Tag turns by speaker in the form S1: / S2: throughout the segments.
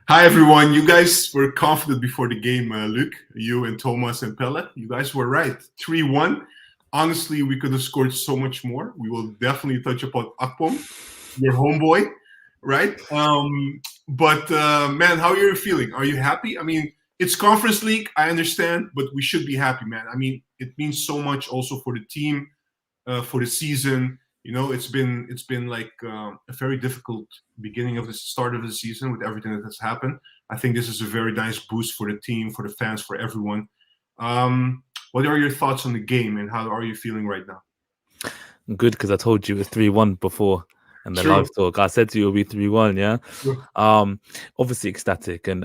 S1: Hi everyone. You guys were confident before the game, Luke. You and Thomas and Pelle. You guys were right. 3-1. Honestly, we could have scored so much more. We will definitely touch upon Akpom, your homeboy, right? But man, how are you feeling? Are you happy? I mean, it's Conference League. I understand, but we should be happy, man. I mean, it means so much also for the team, for the season. You know, it's been like a very difficult beginning of the start of the season with everything that has happened. I think this is a very nice boost for the team, for the fans, for everyone. What are your thoughts on the game, and how are you feeling right now?
S2: Good, because I told you it was 3-1 before and the
S1: True.
S2: live talk. I said to you it'll be 3-1, yeah.
S1: True.
S2: Um, Obviously ecstatic, and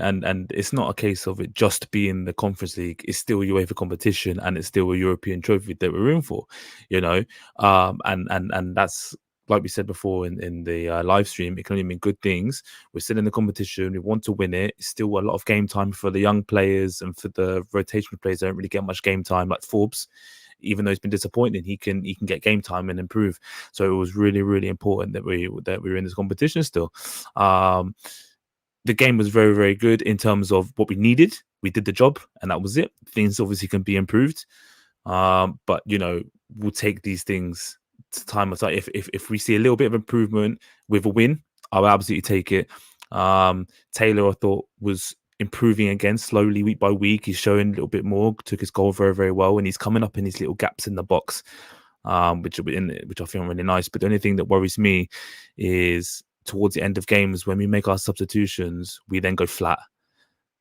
S2: it's not a case of it just being the Conference League. It's still a UEFA competition, and it's still a European trophy that we're in for, you know. And that's like we said before in the live stream. It can only mean good things. We're still in the competition. We want to win it. It's still a lot of game time for the young players, and for the rotational players. They don't really get much game time, like Forbes. Even though it's been disappointing, he can get game time and improve. So it was really, really important that we were in this competition still. Um, the game was very, very good in terms of what we needed. We did the job, and that was it. Things obviously can be improved, but we'll take these things to time aside. If we see a little bit of improvement with a win, I'll absolutely take it. Taylor, I thought, was improving again slowly week by week. He's showing a little bit more, took his goal very, very well, and he's coming up in these little gaps in the box, which I feel really nice. But the only thing that worries me is towards the end of games when we make our substitutions, we then go flat.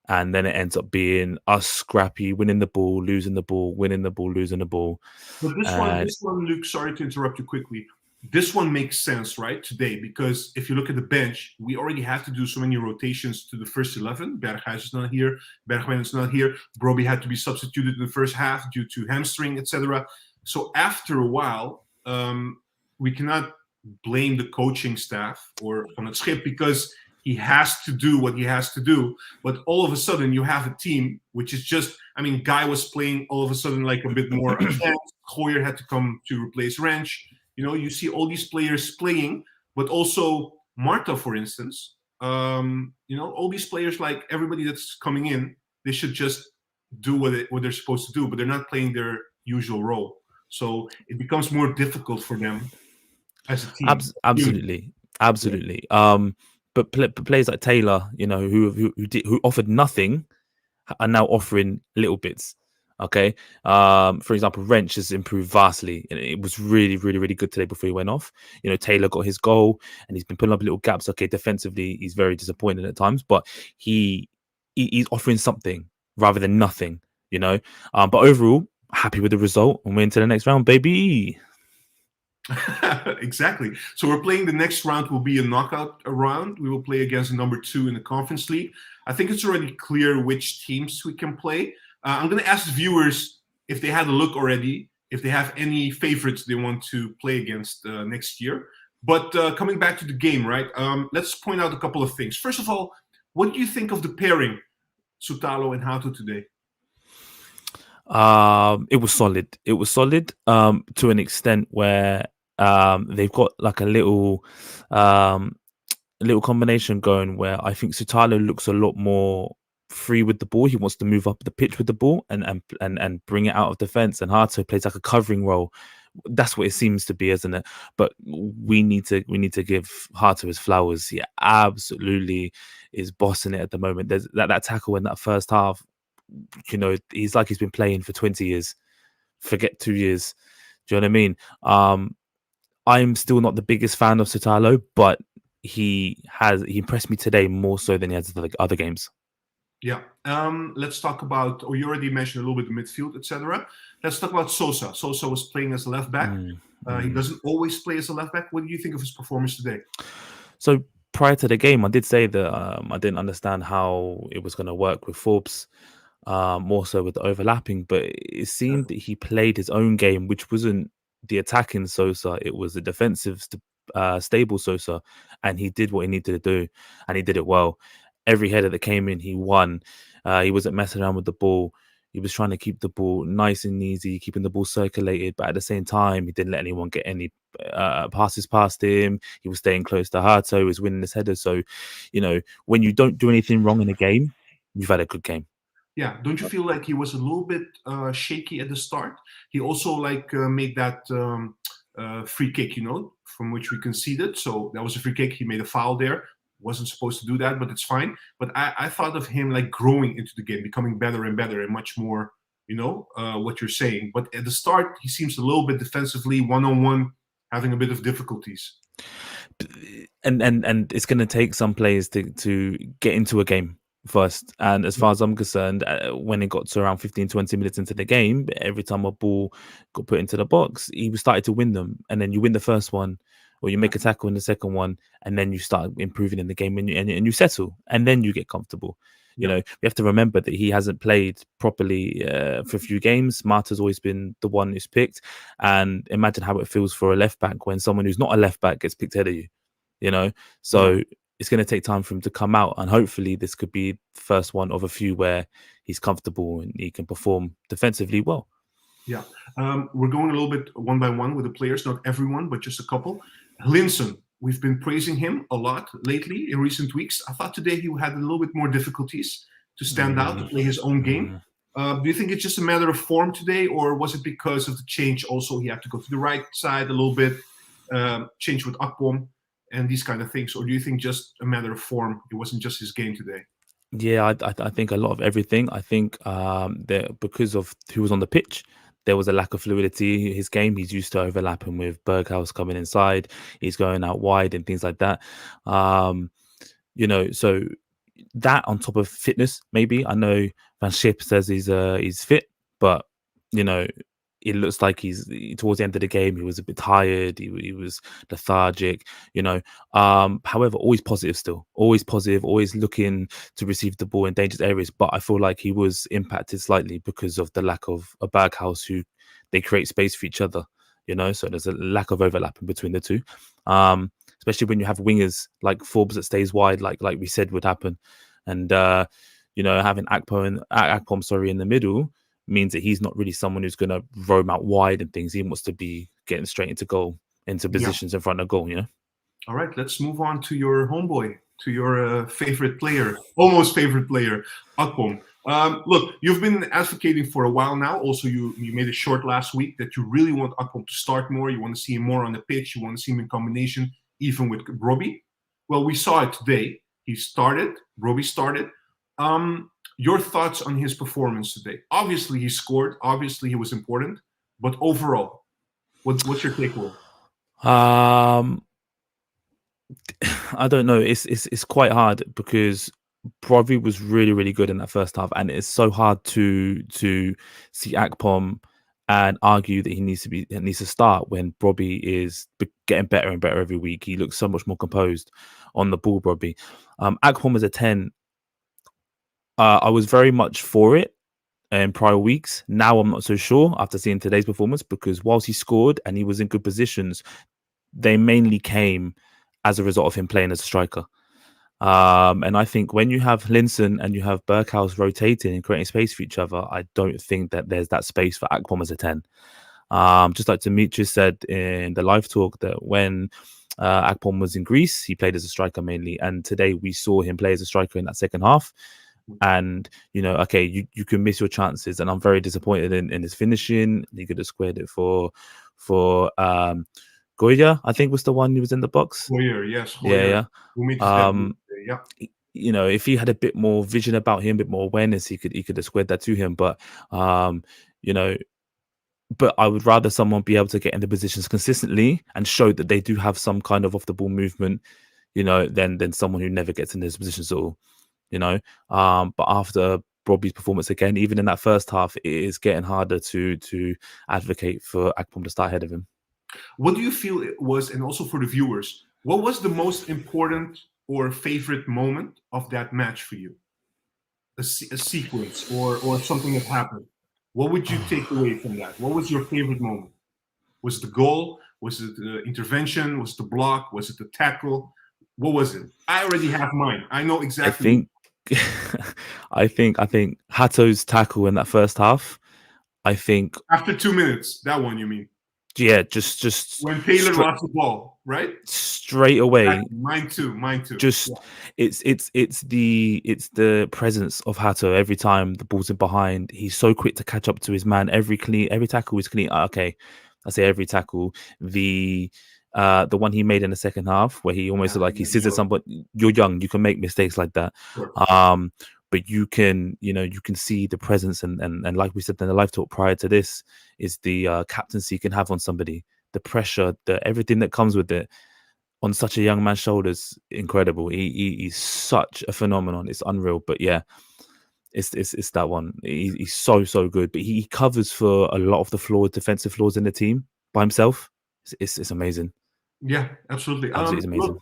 S2: And then it ends up being us scrappy, winning the ball, losing the ball, winning the ball, losing the ball.
S1: But
S2: And
S1: this one, Luke. Sorry to interrupt you quickly. This one makes sense, right, today, because if you look at the bench, we already had to do so many rotations to the first 11. Berghuis is not here. Bergwijn is not here. Brobbey had to be substituted in the first half due to hamstring, etc. So after a while, we cannot blame the coaching staff or Van het Schip because he has to do what he has to do. But all of a sudden, you have a team which is just, I mean, Guy was playing all of a sudden like a bit more advanced. Hoyer had to come to replace Wrench. You know, you see all these players playing, but also Marta, for instance. All these players, like everybody that's coming in, they should just do what they're supposed to do, but they're not playing their usual role. So it becomes more difficult for them as a team.
S2: absolutely,
S1: Yeah.
S2: absolutely. But players like Taylor, who offered nothing, are now offering little bits. Okay. For example, Wrench has improved vastly, and it was really, really, really good today before he went off. Taylor got his goal, and he's been putting up little gaps. Okay, defensively, he's very disappointed at times, but he's offering something rather than nothing. But overall, happy with the result, and we're into the next round, baby.
S1: Exactly. So we're playing the next round will be a knockout round. We will play against number 2 in the Conference League. I think it's already clear which teams we can play. I'm going to ask the viewers if they had a look already, if they have any favorites they want to play against next year. But coming back to the game, right? Let's point out a couple of things. First of all, what do you think of the pairing, Sutalo and Hato today?
S2: It was solid. It was solid to an extent where they've got like a little combination going where I think Sutalo looks a lot more free with the ball. He wants to move up the pitch with the ball and bring it out of defense, and Hato plays like a covering role. That's what it seems to be, isn't it? But we need to give Hato his flowers. He absolutely is bossing it at the moment. There's that tackle in that first half. He's like he's been playing for 20 years. Forget 2 years. Do you know what I mean? I'm still not the biggest fan of Sutalo, but he impressed me today more so than he has the other games.
S1: Yeah. Let's talk about, or you already mentioned a little bit the midfield, etc. Let's talk about Sosa. Sosa was playing as a left back. He doesn't always play as a left back. What do you think of his performance today?
S2: So prior to the game, I did say that I didn't understand how it was going to work with Forbes, more so with the overlapping, but it seemed that he played his own game, which wasn't the attacking Sosa. It was the defensive, stable Sosa, and he did what he needed to do, and he did it well. Every header that came in, he won. He wasn't messing around with the ball. He was trying to keep the ball nice and easy, keeping the ball circulated, but at the same time, he didn't let anyone get any passes past him. He was staying close to Hato, he was winning his header. So, when you don't do anything wrong in a game, you've had a good game.
S1: Yeah, don't you feel like he was a little bit shaky at the start? He also made that free kick, from which we conceded. So that was a free kick. He made a foul there. Wasn't supposed to do that, but it's fine. But I thought of him growing into the game, becoming better and better, and much more, what you're saying. But at the start, he seems a little bit defensively, one-on-one, having a bit of difficulties.
S2: And it's going to take some players to get into a game first. And as far as I'm concerned, when it got to around 15-20 minutes into the game, every time a ball got put into the box, he was started to win them. And then you win the first one, or you make a tackle in the second one, and then you start improving in the game, and you settle, and then you get comfortable. We have to remember that he hasn't played properly for a few games. Marta's always been the one who's picked, and imagine how it feels for a left back when someone who's not a left back gets picked ahead of you. So it's going to take time for him to come out, and hopefully this could be the first one of a few where he's comfortable and he can perform defensively well.
S1: Yeah, we're going a little bit one by one with the players, not everyone, but just a couple. Linson, we've been praising him a lot lately in recent weeks. I thought today he had a little bit more difficulties to stand out, to play his own game. Do you think it's just a matter of form today, or was it because of the change also? He had to go to the right side a little bit, change with Akpom and these kind of things, or do you think just a matter of form? It wasn't just his game today.
S2: Yeah, I think a lot of everything. I think that because of who was on the pitch, there was a lack of fluidity in his game. He's used to overlapping with Berghaus coming inside. He's going out wide and things like that. So that on top of fitness, maybe. I know Van Schip says he's fit, but it looks like he's towards the end of the game. He was a bit tired. He was lethargic. However, always positive still. Always positive. Always looking to receive the ball in dangerous areas. But I feel like he was impacted slightly because of the lack of a Berghaus who they create space for each other. So there's a lack of overlapping between the two. Especially when you have wingers like Forbes that stays wide, like we said would happen, and having Akpom in the middle means that he's not really someone who's going to roam out wide and things. He wants to be getting straight into goal, into positions in front of goal.
S1: All right, let's move on to your homeboy, to your favorite player, almost favorite player, Akpom. Look, you've been advocating for a while now. Also, you made a short last week that you really want Akpom to start more. You want to see him more on the pitch. You want to see him in combination, even with Brobbey. Well, we saw it today. He started. Brobbey started. Your thoughts on his performance today? Obviously, he scored. Obviously, he was important. But overall, what's your takeaway?
S2: I don't know. It's quite hard because Brobbey was really, really good in that first half, and it's so hard to see Akpom and argue that he needs to start when Brobbey is getting better and better every week. He looks so much more composed on the ball. Brobbey, Akpom as a 10. I was very much for it in prior weeks. Now I'm not so sure after seeing today's performance, because whilst he scored and he was in good positions, they mainly came as a result of him playing as a striker. And I think when you have Linson and you have Berghaus rotating and creating space for each other, I don't think that there's that space for Akpom as a 10. Just like Demetrius said in the live talk, that when Akpom was in Greece, he played as a striker mainly. And today we saw him play as a striker in that second half. And you can miss your chances, and I'm very disappointed in his finishing. He could have squared it for Goya, I think was the one who was in the box.
S1: Goya, yes. Goya.
S2: Yeah. If he had a bit more vision about him, a bit more awareness, he could have squared that to him. But but I would rather someone be able to get in the positions consistently and show that they do have some kind of off the ball movement, than someone who never gets in those positions at all. But after Brobbey's performance again, even in that first half, it is getting harder to advocate for Akpom to start ahead of him.
S1: What do you feel it was, and also for the viewers, what was the most important or favorite moment of that match for you? A sequence or something that happened. What would you take away from that? What was your favorite moment? Was it the goal? Was it the intervention? Was it the block? Was it the tackle? What was it? I already have mine. I know exactly.
S2: I think Hato's tackle in that first half. I think
S1: After 2 minutes, that one you mean?
S2: yeah, just
S1: When Taylor lost the ball, right?
S2: straight away.
S1: Exactly. Mine too.
S2: Just it's the presence of Hato every time the ball's in behind. He's so quick to catch up to his man. Every tackle is clean. Okay, I say every tackle. The one he made in the second half where he almost like he scissored somebody. You're young, you can make mistakes like that.
S1: Sure.
S2: But you can see the presence and like we said in the live talk prior to this is the captaincy you can have on somebody, the pressure, the everything that comes with it on such a young man's shoulders. Incredible. He's such a phenomenon. It's unreal. But yeah, it's that one. He's so good. But he covers for a lot of the defensive flaws in the team by himself. It's amazing.
S1: Yeah, absolutely.
S2: Absolutely amazing.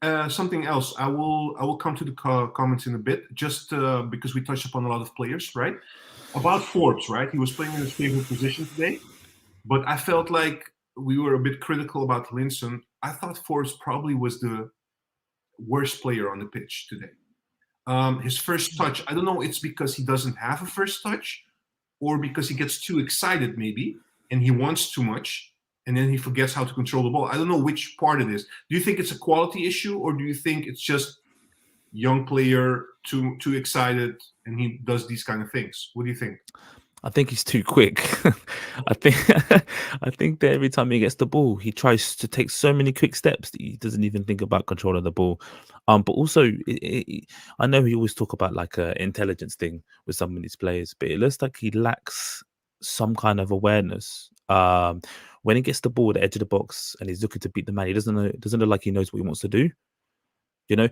S1: Look, something else. I will come to the comments in a bit, just because we touched upon a lot of players, right? About Forbes, right? He was playing in his favorite position today, but I felt like we were a bit critical about Linson. I thought Forbes probably was the worst player on the pitch today. His first touch, I don't know, it's because he doesn't have a first touch or because he gets too excited maybe and he wants too much and then he forgets how to control the ball. I don't know which part it is. Do you think it's a quality issue or do you think it's just young player too excited and he does these kind of things? What do you think?
S2: I think he's too quick. I think that every time he gets the ball, he tries to take so many quick steps that he doesn't even think about controlling the ball. But also, I know he always talk about like a intelligence thing with some of these players, but it looks like he lacks some kind of awareness. When he gets the ball at the edge of the box and he's looking to beat the man, he doesn't look like he knows what he wants to do. You know,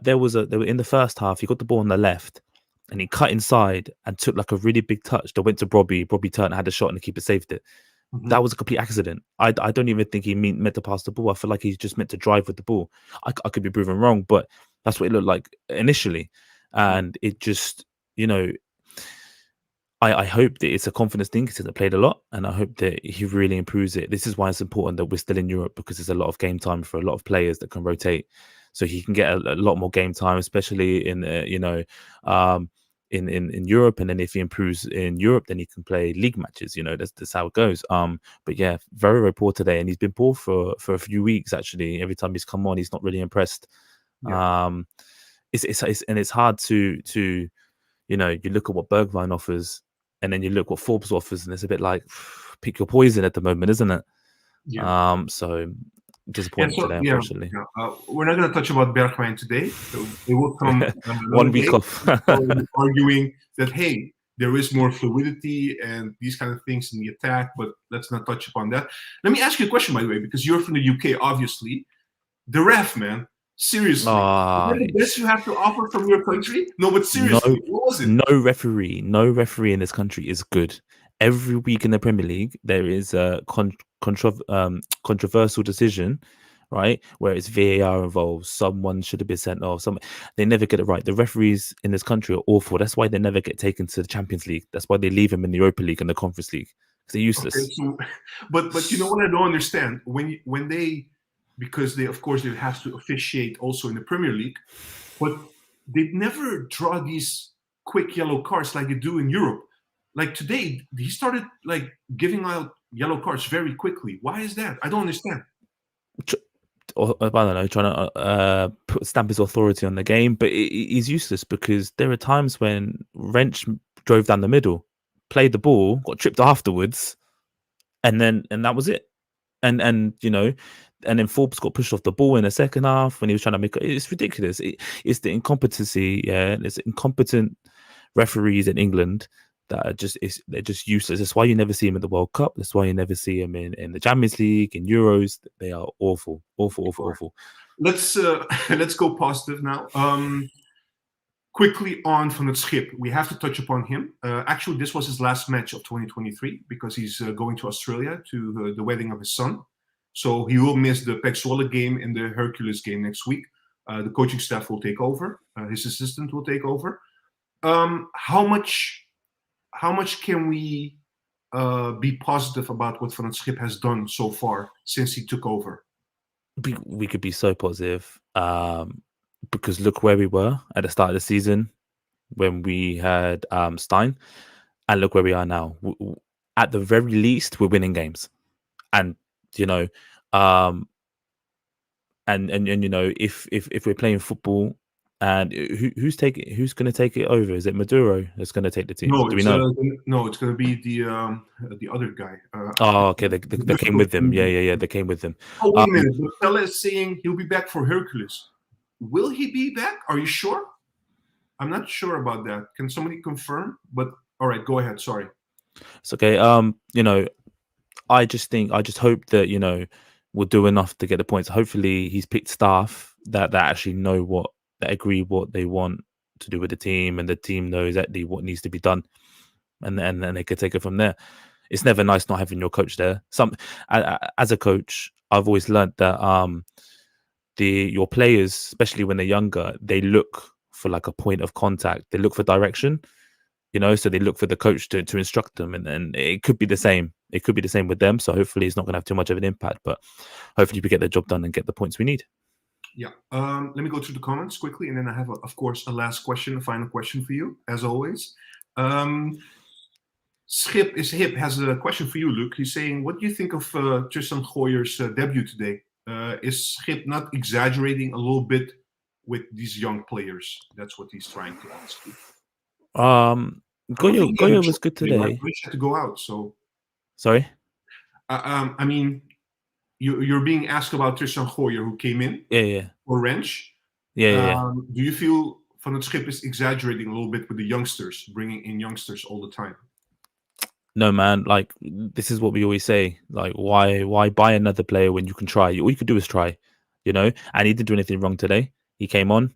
S2: there were in the first half, he got the ball on the left. And he cut inside and took like a really big touch that went to Brobbey. Brobbey turned, had a shot, and the keeper saved it.
S1: Mm-hmm.
S2: That was a complete accident. I don't even think he meant to pass the ball. I feel like he's just meant to drive with the ball. I could be proven wrong, but that's what it looked like initially. And it just, I hope that it's a confidence thing because he's played a lot, and I hope that he really improves it. This is why it's important that we're still in Europe because there's a lot of game time for a lot of players that can rotate, so he can get a lot more game time, especially in in Europe. And then if he improves in Europe, then he can play league matches. That's how it goes. But yeah, very poor today, and he's been poor for a few weeks actually. Every time he's come on, he's not really impressed. Yeah. It's hard to you look at what Bergwijn offers. And then you look what Forbes offers, and it's a bit like pick your poison at the moment, isn't it? Yeah. So disappointing today, unfortunately.
S1: Yeah. We're not going to touch about Bergwijn today. So it will come
S2: 1 week off.
S1: Arguing that hey, there is more fluidity and these kind of things in the attack, but let's not touch upon that. Let me ask you a question, by the way, because you're from the UK, obviously. The ref, man. Seriously, is that the best you have to offer from your country? No, but seriously, what was it?
S2: No referee in this country is good. Every week in the Premier League, there is a controversial decision, right, where it's VAR involved. Someone should have been sent off. They never get it right. The referees in this country are awful. That's why they never get taken to the Champions League. That's why they leave them in the Europa League and the Conference League because they're useless.
S1: Okay, so, but you know what I don't understand when they. Because they, of course, they have to officiate also in the Premier League, but they never draw these quick yellow cards like they do in Europe. Like today, he started like giving out yellow cards very quickly. Why is that? I don't understand.
S2: Or I don't know, trying to stamp his authority on the game, but he's useless because there are times when Wrench drove down the middle, played the ball, got tripped afterwards, and that was it. And and then Forbes got pushed off the ball in the second half when he was trying to make it. It's ridiculous. It's the incompetency. Yeah, it's incompetent referees in England that are they're just useless. That's why you never see him in the World Cup. That's why you never see him in the Champions League, in Euros. They are awful.
S1: Let's go positive now. Quickly on from the Schip, we have to touch upon him. Actually, this was his last match of 2023 because he's going to Australia to the wedding of his son. So he will miss the Pek Zwolle game and the Hercules game next week. The coaching staff will take over. His assistant will take over. How much can we be positive about what Van 't Schip has done so far since he took over?
S2: We could be so positive because look where we were at the start of the season. when we had Stein, and look where we are now. At the very least, we're winning games, and you know, um, and you know, if we're playing football, and who's going to take it over? Is it Maduro that's going to take the team?
S1: No,
S2: Do we
S1: it's
S2: know?
S1: no, it's going to be the other guy.
S2: Oh, okay. They came with them. Yeah. They came with them.
S1: Oh, wait a minute. The fella is saying he'll be back for Hercules. Will he be back? Are you sure? I'm not sure about that. Can somebody confirm? But all right, go ahead. Sorry.
S2: It's okay. You know, I just hope that, you know, we'll do enough to get the points. Hopefully he's picked staff that actually know that agree what they want to do with the team, and the team knows exactly what needs to be done. And then they could take it from there. It's never nice not having your coach there. As a coach, I've always learned that your players, especially when they're younger, they look for like a point of contact. They look for direction, you know, so they look for the coach to instruct them, and it could be the same. It could be the same with them. So hopefully it's not going to have too much of an impact, but hopefully we get the job done and get the points we need.
S1: Yeah. Let me go through the comments quickly, and then I have, of course, a last question, a final question for you, as always. Schip is hip has a question for you, Luke. He's saying, what do you think of Tristan Gooyer's debut today? Is Schip not exaggerating a little bit with these young players? That's what he's trying to ask you.
S2: Gooyer was good today.
S1: We had to go out, so.
S2: Sorry?
S1: I mean, you're being asked about Tristan Gooyer, who came in.
S2: Yeah.
S1: For Wrench.
S2: Yeah.
S1: Do you feel Van het Schip is exaggerating a little bit with the youngsters, bringing in youngsters all the time?
S2: No, man. Like, this is what we always say. Like, why buy another player when you can try? All you could do is try, you know. And he didn't do anything wrong today. He came on.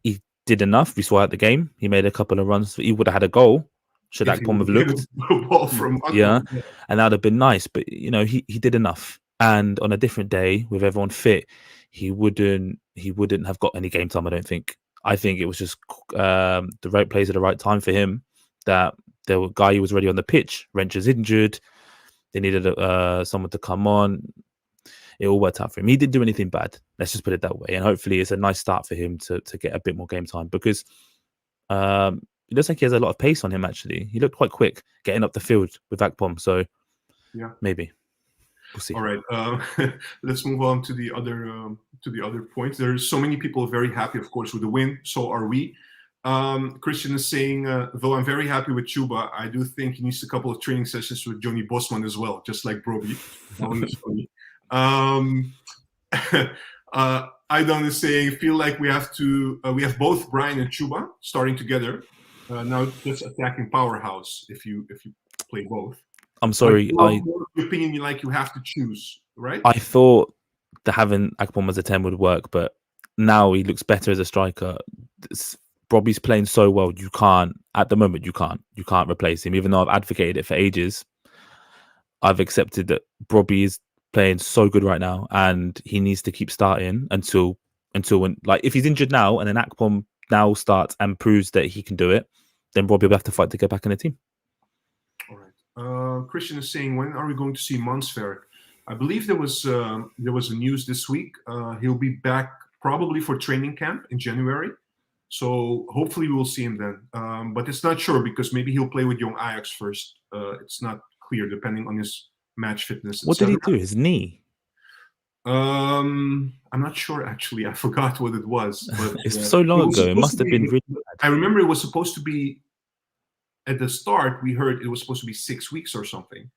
S2: He did enough. We saw out the game. He made a couple of runs. He would have had a goal. Should Akpom have looked?
S1: Ball from Akpom,
S2: yeah, and that'd have been nice. But you know, he did enough. And on a different day, with everyone fit, he wouldn't have got any game time. I don't think. I think it was just the right plays at the right time for him. That the guy who was already on the pitch, Wrench is injured. They needed someone to come on. It all worked out for him. He didn't do anything bad. Let's just put it that way. And hopefully it's a nice start for him to get a bit more game time, because it looks like he has a lot of pace on him, actually. He looked quite quick getting up the field with Akpom. So
S1: yeah,
S2: maybe. We'll see.
S1: All right. Let's move on to the other points. There's so many people very happy, of course, with the win. So are we. Christian is saying, though I'm very happy with Chuba, I do think he needs a couple of training sessions with Johnny Bosman as well, just like Brobbey. Aidan is saying, feel like we have both Brian and Chuba starting together. Now that's attacking powerhouse if you play both.
S2: I'm sorry.
S1: Opinion, like you have to choose, right?
S2: I thought that having Akpom as a 10 would work, but now he looks better as a striker. Brobbey's playing so well. You can't replace him. Even though I've advocated it for ages, I've accepted that Brobbey is playing so good right now, and he needs to keep starting until when, like, if he's injured now and then Akpom now starts and proves that he can do it, then Brobbey will have to fight to get back in the team.
S1: All right. Christian is saying, when are we going to see Mansverk? I believe there was a news this week. He'll be back probably for training camp in January. So hopefully we'll see him then. But it's not sure, because maybe he'll play with young Ajax first. It's not clear, depending on his match fitness.
S2: What did he do? His knee?
S1: I'm not sure, actually. I forgot what it was. But,
S2: it's so long ago. It must have been really bad.
S1: I remember it was supposed to be, at the start, we heard it was supposed to be 6 weeks or something.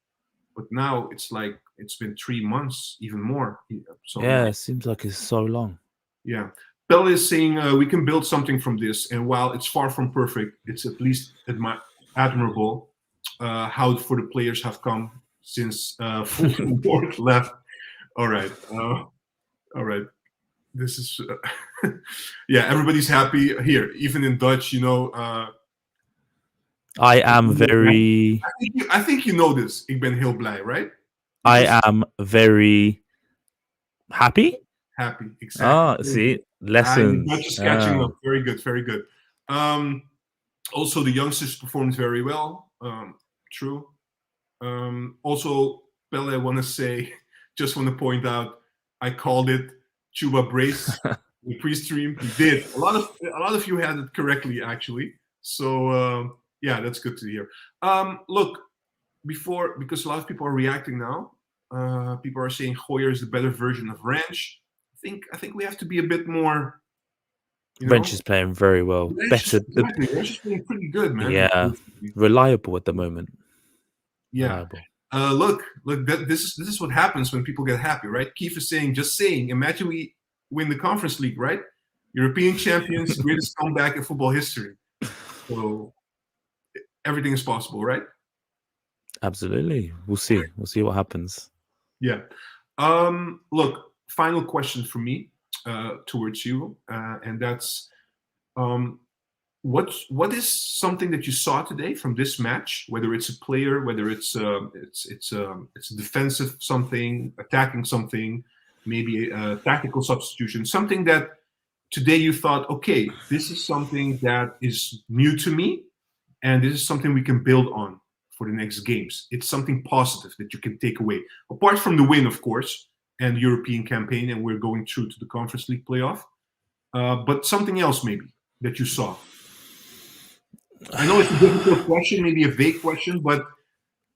S1: But now it's like, it's been 3 months, even more. So,
S2: yeah, it seems like it's so long.
S1: Yeah. Pelle is saying, we can build something from this. And while it's far from perfect, it's at least admirable how for the players have come since Fulton Ward left. All right. All right. This is, yeah, everybody's happy here. Even in Dutch, you know.
S2: I am very...
S1: I think you know this. Ik ben heel blij, right?
S2: I am very happy.
S1: Happy, exactly.
S2: See, lessons.
S1: Dutch is catching up. Very good, very good. Also, the youngsters performed very well. True. Also, Pelle, I want to say, just want to point out, I called it Chuba Brace in the pre-stream. He did. A lot of you had it correctly, actually. So yeah, that's good to hear. Look, because a lot of people are reacting now. People are saying Hoyer is the better version of Ranch. I think we have to be a bit more,
S2: Wrench is playing very well. Better,
S1: Ranch is playing pretty good, man.
S2: yeah, reliable at the moment.
S1: Yeah.
S2: Reliable.
S1: Look, this is what happens when people get happy, right? Keith is saying, just saying. Imagine we win the Conference League, right? European champions, greatest comeback in football history. So everything is possible, right?
S2: Absolutely. We'll see. We'll see what happens.
S1: Yeah. Look, final question from me towards you, and that's what is something that you saw today from this match? Whether it's a player, whether it's defensive something, attacking something, maybe a tactical substitution, something that today you thought, okay, this is something that is new to me, and this is something we can build on for the next games. It's something positive that you can take away, apart from the win, of course, and the European campaign, and we're going through to the Conference League playoff. But something else maybe that you saw. I know it's a difficult question, maybe a vague question, but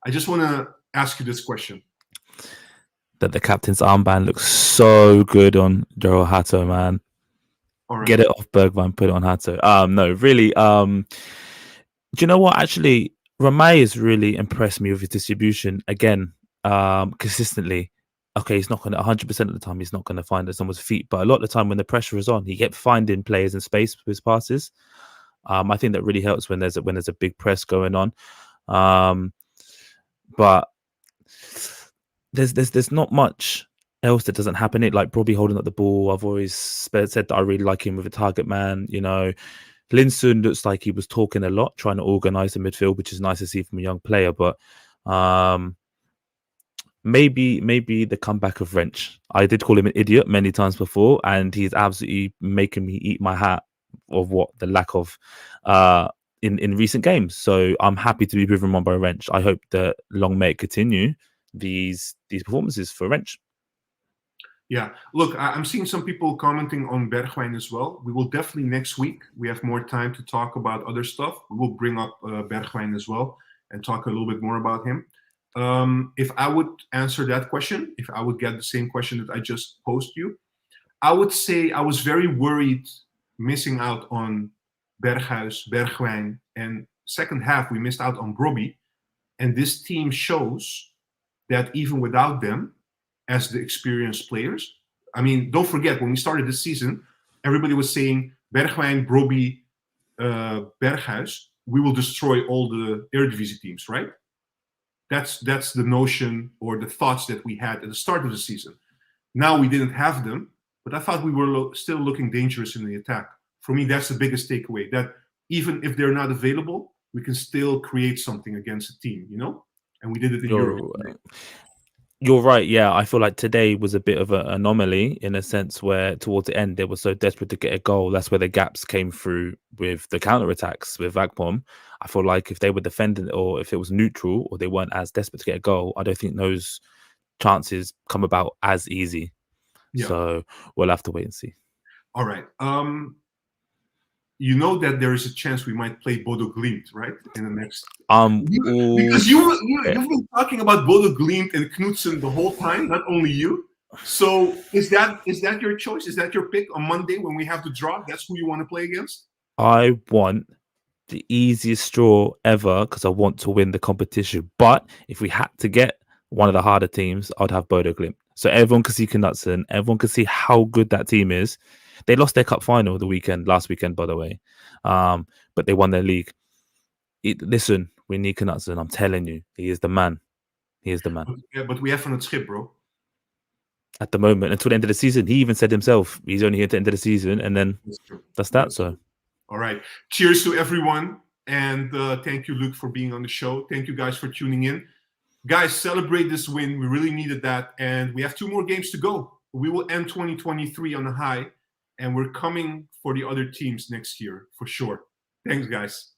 S1: I just want to ask you this question.
S2: That the captain's armband looks so good on Joel Hato, man. All right. Get it off Bergwijn, put it on Hato. No, really. Do you know what? Actually, Ramay has really impressed me with his distribution again, consistently. Okay, he's not going to 100% of the time. He's not going to find it at someone's feet, but a lot of the time when the pressure is on, he kept finding players in space with his passes. I think that really helps when there's a big press going on. But there's not much else that doesn't happen. It like Brobbey holding up the ball. I've always said that I really like him with a target man. You know, Linson looks like he was talking a lot, trying to organise the midfield, which is nice to see from a young player. But maybe the comeback of Wrench. I did call him an idiot many times before, and he's absolutely making me eat my hat of what the lack of in recent games. So I'm happy to be proven wrong by Wrench. I hope that long may it continue these performances for Wrench.
S1: Yeah, look, I'm seeing some people commenting on Bergwijn as well. We will definitely next week, we have more time to talk about other stuff. We will bring up Bergwijn as well and talk a little bit more about him. If I would answer that question, if I would get the same question that I just posed you, I would say I was very worried missing out on Bergwijn, and second half we missed out on Brobbey. And this team shows that even without them, as the experienced players, I mean, don't forget, when we started this season, everybody was saying, Bergwijn, Brobbey, Berghuis, we will destroy all the Eredivisie teams, right? That's the notion or the thoughts that we had at the start of the season. Now we didn't have them, but I thought we were still looking dangerous in the attack. For me, that's the biggest takeaway, that even if they're not available, we can still create something against a team, you know? And we did it in Europe.
S2: You're right. Yeah, I feel like today was a bit of an anomaly in a sense where towards the end they were so desperate to get a goal. That's where the gaps came through with the counterattacks with Akpom. I feel like if they were defending or if it was neutral or they weren't as desperate to get a goal, I don't think those chances come about as easy. Yeah. So we'll have to wait and see.
S1: All right. You know that there is a chance we might play Bodo Glimt, right? In the next because you've been talking about Bodo Glimt and Knudsen the whole time, not only you. So is that your choice? Is that your pick on Monday when we have the draw? That's who you want to play against?
S2: I want the easiest straw ever because I want to win the competition. But if we had to get one of the harder teams, I'd have Bodo Glimt. So everyone can see Knudsen, everyone can see how good that team is. They lost their cup final last weekend, by the way. But they won their league. Listen, we need Knudsen. I'm telling you, he is the man. He is the man.
S1: Yeah, but we have Van het Schip, bro.
S2: At the moment, until the end of the season. He even said himself, he's only here at the end of the season. And then that's that. So,
S1: all right. Cheers to everyone. And thank you, Luke, for being on the show. Thank you guys for tuning in. Guys, celebrate this win. We really needed that. And we have 2 more games to go. We will end 2023 on a high. And we're coming for the other teams next year, for sure. Thanks, guys.